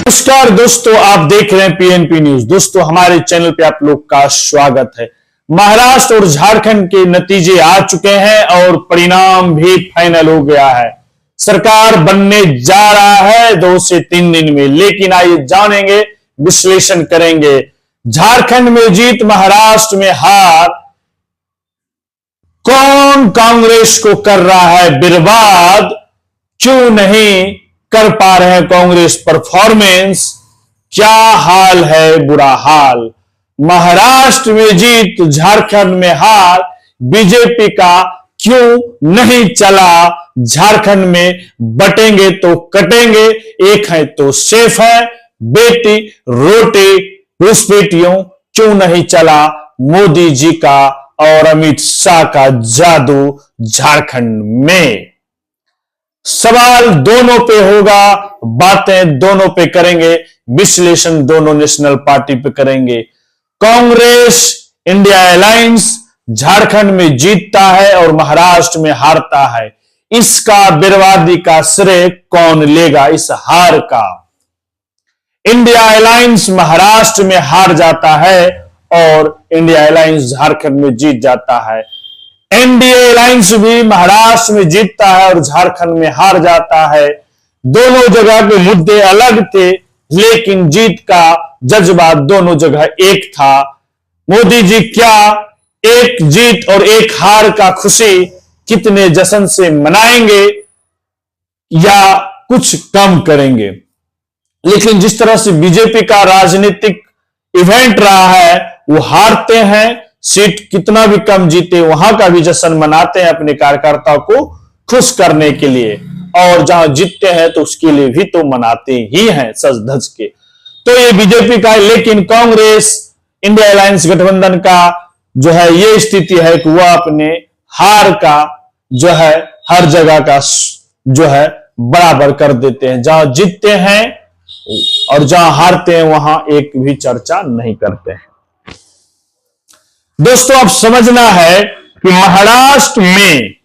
नमस्कार दोस्तों, आप देख रहे हैं पीएनपी न्यूज। दोस्तों, हमारे चैनल पे आप लोग का स्वागत है। महाराष्ट्र और झारखंड के नतीजे आ चुके हैं और परिणाम भी फाइनल हो गया है। सरकार बनने जा रहा है 2 से 3 दिन में, लेकिन आइए जानेंगे, विश्लेषण करेंगे। झारखंड में जीत, महाराष्ट्र में हार, कौन कांग्रेस को कर रहा है बर्बाद, क्यों नहीं कर पा रहे हैं कांग्रेस परफॉर्मेंस, क्या हाल है बुरा हाल। महाराष्ट्र में जीत, झारखंड में हार, बीजेपी का क्यों नहीं चला। झारखंड में बटेंगे तो कटेंगे, एक है तो सेफ है, बेटी रोटी घुसपैठियों क्यों नहीं चला। मोदी जी का और अमित शाह का जादू झारखंड में। सवाल दोनों पे होगा, बातें दोनों पे करेंगे, विश्लेषण दोनों नेशनल पार्टी पे करेंगे। कांग्रेस इंडिया अलायंस झारखंड में जीतता है और महाराष्ट्र में हारता है। इसका बर्बादी का श्रेय कौन लेगा इस हार का। इंडिया अलायंस महाराष्ट्र में हार जाता है और इंडिया अलायंस झारखंड में जीत जाता है। एनडीए अलायंस भी महाराष्ट्र में जीतता है और झारखंड में हार जाता है। दोनों जगह के मुद्दे अलग थे, लेकिन जीत का जज्बा दोनों जगह एक था। मोदी जी क्या एक जीत और एक हार का खुशी कितने जश्न से मनाएंगे या कुछ कम करेंगे। लेकिन जिस तरह से बीजेपी का राजनीतिक इवेंट रहा है, वो हारते हैं, सीट कितना भी कम जीते वहां का भी जश्न मनाते हैं अपने कार्यकर्ताओं को खुश करने के लिए, और जहां जीतते हैं तो उसके लिए भी तो मनाते ही हैं सज धज के। तो ये बीजेपी का है। लेकिन कांग्रेस इंडिया अलायंस गठबंधन का जो है ये स्थिति है कि वह अपने हार का जो है हर जगह का जो है बराबर कर देते हैं। जहां जीतते हैं और जहां हारते हैं वहां एक भी चर्चा नहीं करते हैं। दोस्तों, अब समझना है कि महाराष्ट्र में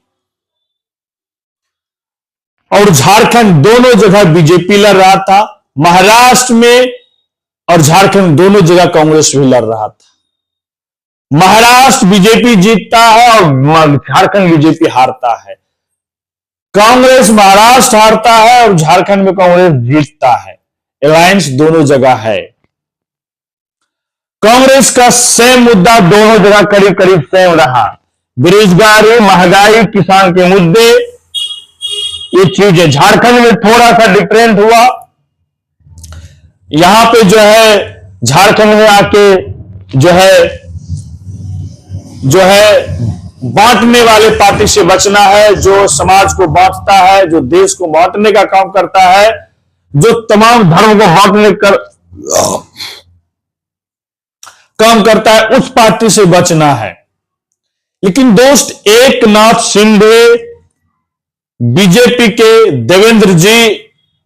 और झारखंड दोनों जगह बीजेपी लड़ रहा था। महाराष्ट्र में और झारखंड दोनों जगह कांग्रेस भी लड़ रहा था। महाराष्ट्र बीजेपी जीतता है और झारखंड बीजेपी हारता है। कांग्रेस महाराष्ट्र हारता है और झारखंड में कांग्रेस जीतता है। अलायंस दोनों जगह है। कांग्रेस का सेम मुद्दा दोनों जगह करीब करीब सेम रहा। बेरोजगारी, महंगाई, किसान के मुद्दे, ये चीजें। झारखंड में थोड़ा सा डिफरेंट हुआ। यहां पे जो है झारखंड में आके जो है बांटने वाले पार्टी से बचना है, जो समाज को बांटता है, जो देश को बांटने का काम करता है, जो तमाम धर्म को बांटने कर काम करता है, उस पार्टी से बचना है। लेकिन दोस्त, एकनाथ शिंदे, बीजेपी के देवेंद्र जी,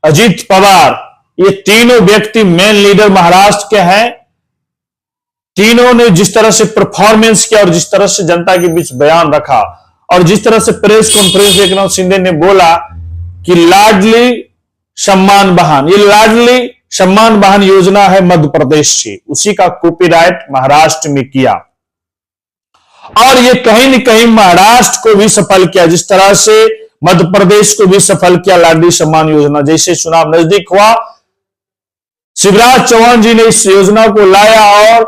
अजित पवार, ये तीनों व्यक्ति मेन लीडर महाराष्ट्र के हैं। तीनों ने जिस तरह से परफॉर्मेंस किया और जिस तरह से जनता के बीच बयान रखा और जिस तरह से प्रेस कॉन्फ्रेंस एकनाथ शिंदे ने बोला कि लाडली सम्मान बहान, ये लाडली सम्मान बहन योजना है मध्य प्रदेश से, उसी का कॉपीराइट महाराष्ट्र में किया और ये कहीं न कहीं महाराष्ट्र को भी सफल किया, जिस तरह से मध्य प्रदेश को भी सफल किया लाडली सम्मान योजना। जैसे चुनाव नजदीक हुआ, शिवराज चौहान जी ने इस योजना को लाया और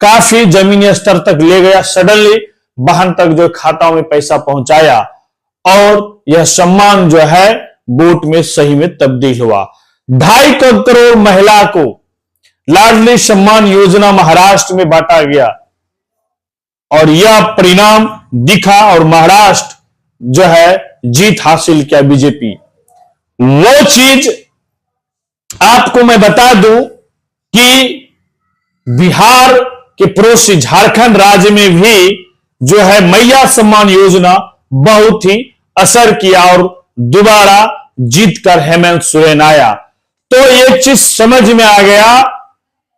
काफी जमीनी स्तर तक ले गया। सडनली बहन तक जो खाताओं में पैसा पहुंचाया और यह सम्मान जो है वोट में सही में तब्दील हुआ। 2.5 करोड़ महिला को लाडली सम्मान योजना महाराष्ट्र में बांटा गया और यह परिणाम दिखा और महाराष्ट्र जो है जीत हासिल किया बीजेपी। वो चीज आपको मैं बता दूं कि बिहार के पड़ोसी झारखंड राज्य में भी जो है मैया सम्मान योजना बहुत ही असर किया और दोबारा जीतकर हेमंत सोरेन आया। तो एक चीज समझ में आ गया,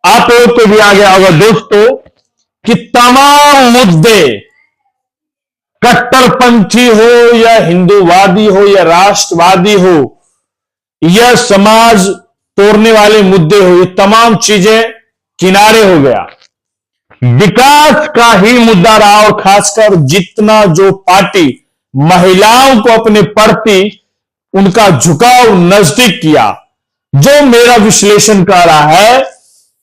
आप लोग को भी आ गया होगा दोस्तों, कि तमाम मुद्दे कट्टरपंथी हो या हिंदूवादी हो या राष्ट्रवादी हो, यह समाज तोड़ने वाले मुद्दे हो, ये तमाम चीजें किनारे हो गया। विकास का ही मुद्दा रहा और खासकर जितना जो पार्टी महिलाओं को अपने प्रति उनका झुकाव नजदीक किया, जो मेरा विश्लेषण कर रहा है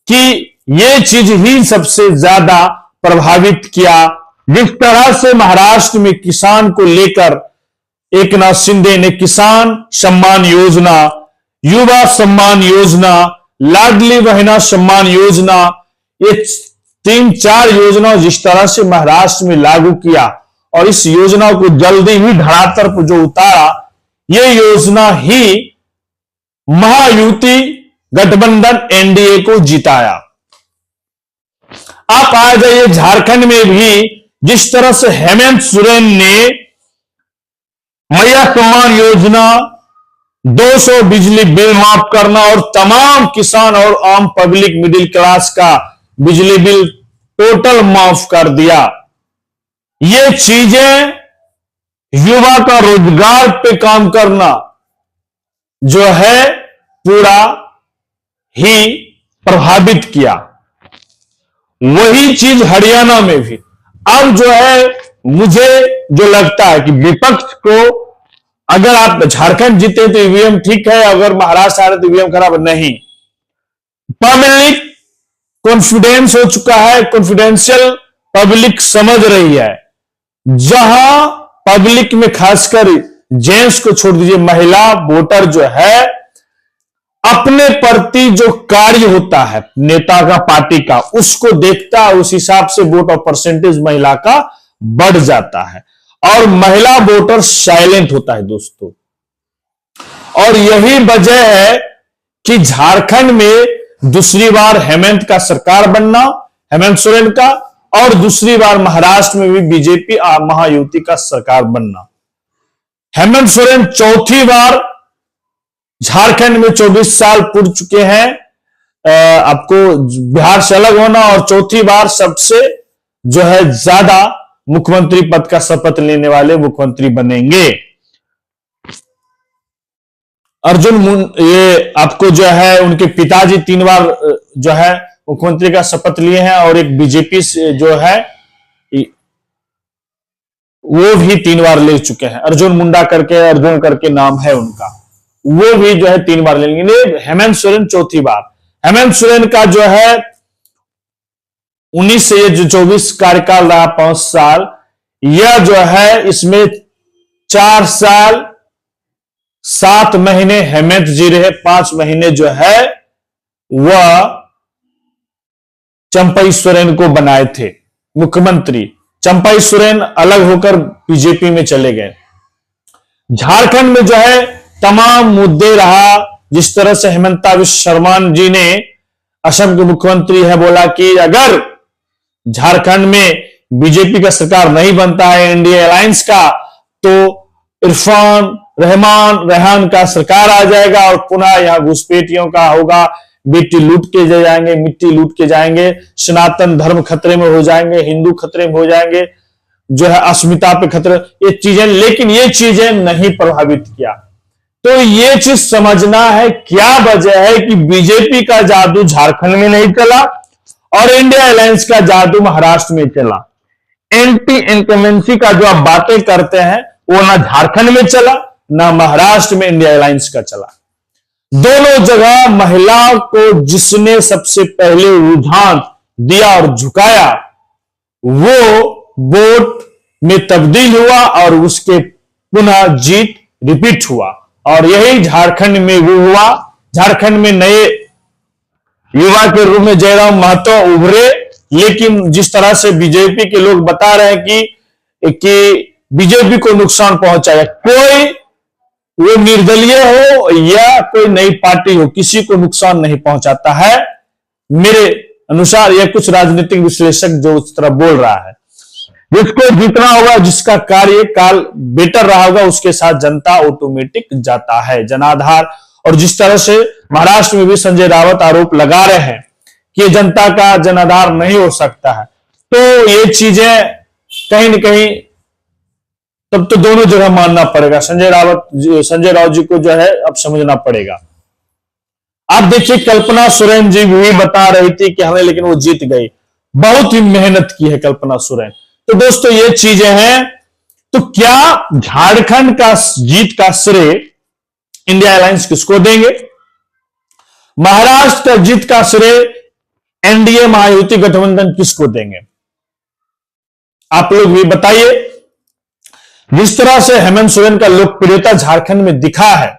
कि यह चीज ही सबसे ज्यादा प्रभावित किया। जिस तरह से महाराष्ट्र में किसान को लेकर एकनाथ शिंदे ने किसान सम्मान योजना, युवा सम्मान योजना, लाडली बहना सम्मान योजना, ये 3-4 योजनाओं जिस तरह से महाराष्ट्र में लागू किया और इस योजना को जल्दी ही धरातल पर जो उतारा, ये योजना ही महायुति गठबंधन एनडीए को जिताया। आप आ जाइए झारखंड में भी जिस तरह से हेमंत सोरेन ने मैया सम्मान योजना, 200 बिजली बिल माफ करना और तमाम किसान और आम पब्लिक मिडिल क्लास का बिजली बिल टोटल माफ कर दिया। ये चीजें युवा का रोजगार पे काम करना जो है पूरा ही प्रभावित किया। वही चीज हरियाणा में भी। अब जो है मुझे जो लगता है कि विपक्ष को, अगर आप झारखंड जीते तो ईवीएम ठीक है, अगर महाराष्ट्र आ रहे तो ईवीएम खराब नहीं। पब्लिक कॉन्फिडेंस हो चुका है, कॉन्फिडेंशियल पब्लिक समझ रही है। जहां पब्लिक में खासकर जेंट्स को छोड़ दीजिए, महिला वोटर जो है अपने प्रति जो कार्य होता है नेता का, पार्टी का, उसको देखता है, उस हिसाब से वोट और परसेंटेज महिला का बढ़ जाता है और महिला वोटर साइलेंट होता है दोस्तों। और यही वजह है कि झारखंड में दूसरी बार हेमंत का सरकार बनना, हेमंत सोरेन का, और दूसरी बार महाराष्ट्र में भी बीजेपी महायुति का सरकार बनना। हेमंत सोरेन चौथी बार झारखंड में 24 साल पूर्व चुके हैं, आपको बिहार से अलग होना, और चौथी बार सबसे जो है ज्यादा मुख्यमंत्री पद का शपथ लेने वाले मुख्यमंत्री बनेंगे। अर्जुन ये आपको जो है उनके पिताजी 3 बार जो है मुख्यमंत्री का शपथ लिए हैं और एक बीजेपी से जो है वो भी 3 बार ले चुके हैं। अर्जुन मुंडा करके, अर्जुन करके नाम है उनका, वो भी जो है 3 बार ले लेंगे। हेमंत सोरेन चौथी बार। हेमंत सोरेन का जो है 19 से ये जो 24 कार्यकाल रहा, 5 साल, यह जो है इसमें 4 साल 7 महीने हेमंत जी रहे, 5 महीने जो है वह चंपई सोरेन को बनाए थे मुख्यमंत्री। चंपई सोरेन अलग होकर बीजेपी में चले गए। झारखंड में जो है तमाम मुद्दे रहा, जिस तरह से हेमंता बिस्वा शर्मा जी ने, असम के मुख्यमंत्री है, बोला कि अगर झारखंड में बीजेपी का सरकार नहीं बनता है एनडीए अलायंस का, तो इरफान रेहान का सरकार आ जाएगा और पुनः यहां घुसपैठियों का होगा, बेटी लूट के जाएंगे, मिट्टी लूट के जाएंगे, सनातन धर्म खतरे में हो जाएंगे, हिंदू खतरे में हो जाएंगे, जो है अस्मिता पे खतरे, ये चीजें। लेकिन ये चीजें नहीं प्रभावित किया। तो ये चीज समझना है क्या वजह है कि बीजेपी का जादू झारखंड में नहीं चला और इंडिया अलायंस का जादू महाराष्ट्र में चला। एंटी इनकमेंसी का जो आप बातें करते हैं वो ना झारखंड में चला, ना महाराष्ट्र में इंडिया अलायंस का चला। दोनों जगह महिलाओं को जिसने सबसे पहले रुझान दिया और झुकाया, वो वोट में तब्दील हुआ और उसके पुनः जीत रिपीट हुआ। और यही झारखंड में वो हुआ। झारखंड में नए युवा के रूप में जयराम महतो उभरे, लेकिन जिस तरह से बीजेपी के लोग बता रहे हैं कि बीजेपी को नुकसान पहुंचाया, कोई वो निर्दलीय हो या कोई नई पार्टी हो, किसी को नुकसान नहीं पहुंचाता है। मेरे अनुसार यह कुछ राजनीतिक विश्लेषक जो उस तरह बोल रहा है, जिसको जितना होगा, जिसका कार्यकाल बेटर रहा होगा, उसके साथ जनता ऑटोमेटिक जाता है, जनाधार। और जिस तरह से महाराष्ट्र में भी संजय राउत आरोप लगा रहे हैं कि जनता का जनाधार नहीं हो सकता है, तो ये चीजें कहीं न कहीं तब तो दोनों जगह मानना पड़ेगा। संजय राउत जी को जो है अब समझना पड़ेगा। आप देखिए कल्पना सोरेन जी भी बता रही थी कि हमें, लेकिन वो जीत गई। बहुत ही मेहनत की है कल्पना सोरेन। तो दोस्तों ये चीजें हैं। तो क्या झारखंड का जीत का श्रेय इंडिया अलायंस किसको देंगे? महाराष्ट्र का जीत का श्रेय एनडीए महायुति गठबंधन किसको देंगे? आप लोग भी बताइए। जिस तरह से हेमंत सोरेन का लोकप्रियता झारखंड में दिखा है,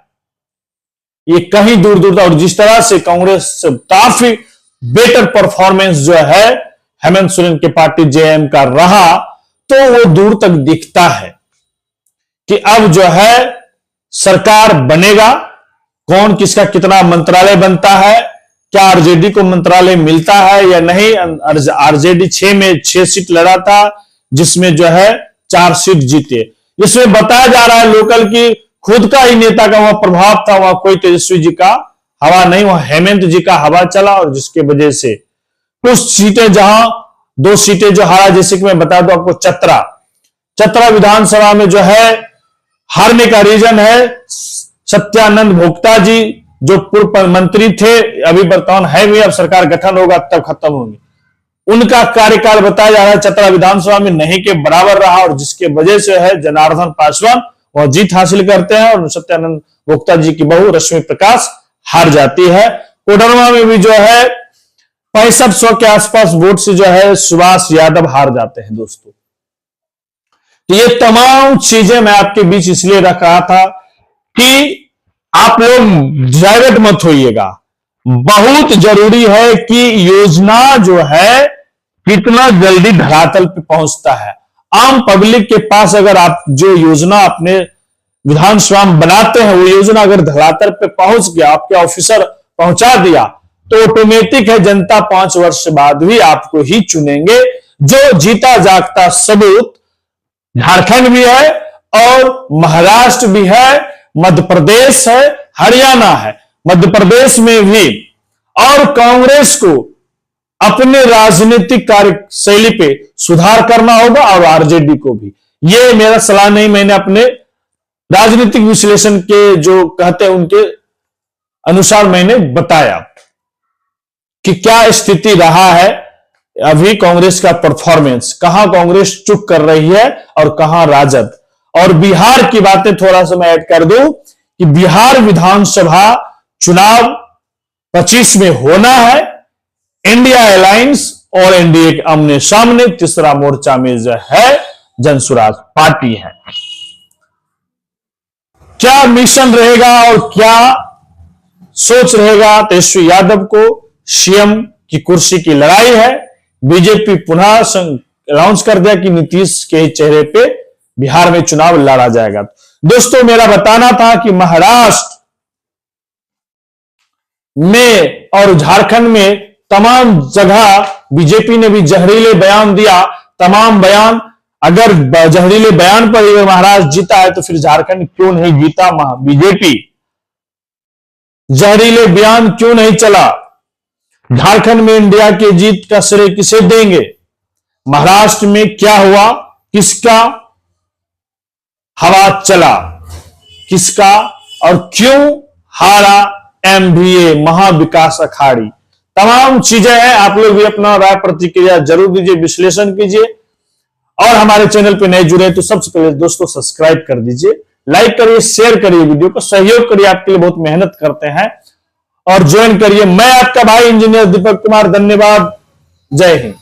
ये कहीं दूर दूर तक, और जिस तरह से कांग्रेस से काफी बेटर परफॉर्मेंस जो है हेमंत सोरेन के पार्टी जेएम का रहा, तो वो दूर तक दिखता है कि अब जो है सरकार बनेगा। कौन किसका कितना मंत्रालय बनता है, क्या आरजेडी को मंत्रालय मिलता है या नहीं? आरजेडी 6 में 6 सीट लड़ा था, जिसमें जो है 4 सीट जीते। इसमें बताया जा रहा है लोकल की खुद का ही नेता का वह प्रभाव था, वह कोई तेजस्वी जी का हवा नहीं, वह हेमंत जी का हवा चला, और जिसके वजह से कुछ सीटें, जहां 2 सीटें जो हारा, जैसे कि मैं बता दूं आपको, चतरा विधानसभा में जो है हारने का रीजन है सत्यानंद भोक्ता जी, जो पूर्व मंत्री थे, अभी वर्तमान है भी, अब सरकार गठन होगा तब खत्म होंगे। उनका कार्यकाल बताया जा रहा है चतरा विधानसभा में नहीं के बराबर रहा, और जिसके वजह से है जनार्दन पासवान वह जीत हासिल करते हैं, और सत्यानंद भोक्ता जी की बहू रश्मि प्रकाश हार जाती है। कोडरमा में भी जो है 6500 के आसपास वोट से जो है सुभाष यादव हार जाते हैं दोस्तों। तो ये तमाम चीजें मैं आपके बीच इसलिए रख रहा था कि आप लोग डाइवर्ट मत होइएगा। बहुत जरूरी है कि योजना जो है कितना जल्दी धरातल पे पहुंचता है। आम पब्लिक के पास अगर आप जो योजना अपने विधानसभा में बनाते हैं, वो योजना अगर धरातल पे पहुंच गया, आपके ऑफिसर पहुंचा दिया, तो ऑटोमेटिक है जनता 5 वर्ष बाद भी आपको ही चुनेंगे। जो जीता जागता सबूत झारखंड भी है और महाराष्ट्र भी है, मध्य प्रदेश है, हरियाणा है। मध्य प्रदेश में भी, और कांग्रेस को अपने राजनीतिक कार्यशैली पे सुधार करना होगा, और आरजेडी को भी। ये मेरा सलाह नहीं, मैंने अपने राजनीतिक विश्लेषण के जो कहते हैं उनके अनुसार मैंने बताया कि क्या स्थिति रहा है अभी कांग्रेस का परफॉर्मेंस, कहां कांग्रेस चुप कर रही है और कहां राजद। और बिहार की बातें थोड़ा सा मैं ऐड कर दूं कि बिहार विधानसभा चुनाव 25 में होना है। इंडिया अलायंस और एनडीए के आमने सामने, तीसरा मोर्चा में जो है जनसुराज पार्टी है। क्या मिशन रहेगा और क्या सोच रहेगा? तेजस्वी यादव को सीएम की कुर्सी की लड़ाई है। बीजेपी पुनः अनाउंस कर दिया कि नीतीश के चेहरे पे बिहार में चुनाव लड़ा जाएगा। दोस्तों मेरा बताना था कि महाराष्ट्र में और झारखंड में तमाम जगह बीजेपी ने भी जहरीले बयान दिया। तमाम बयान, अगर जहरीले बयान पर ही महाराष्ट्र जीता है तो फिर झारखंड क्यों नहीं जीता? बीजेपी जहरीले बयान क्यों नहीं चला? झारखंड में इंडिया की जीत का श्रेय किसे देंगे? महाराष्ट्र में क्या हुआ? किसका हवा चला? किसका और क्यों हारा एमवीए महाविकास अखाड़ी? तमाम चीजें हैं। आप लोग भी अपना राय प्रतिक्रिया जरूर दीजिए, विश्लेषण कीजिए। और हमारे चैनल पे नए जुड़े तो सबसे पहले दोस्तों सब्सक्राइब कर दीजिए, लाइक करिए, शेयर करिए, वीडियो को सहयोग करिए। आपके लिए बहुत मेहनत करते हैं, और ज्वाइन करिए। मैं आपका भाई इंजीनियर दीपक कुमार, धन्यवाद। जय हिंद।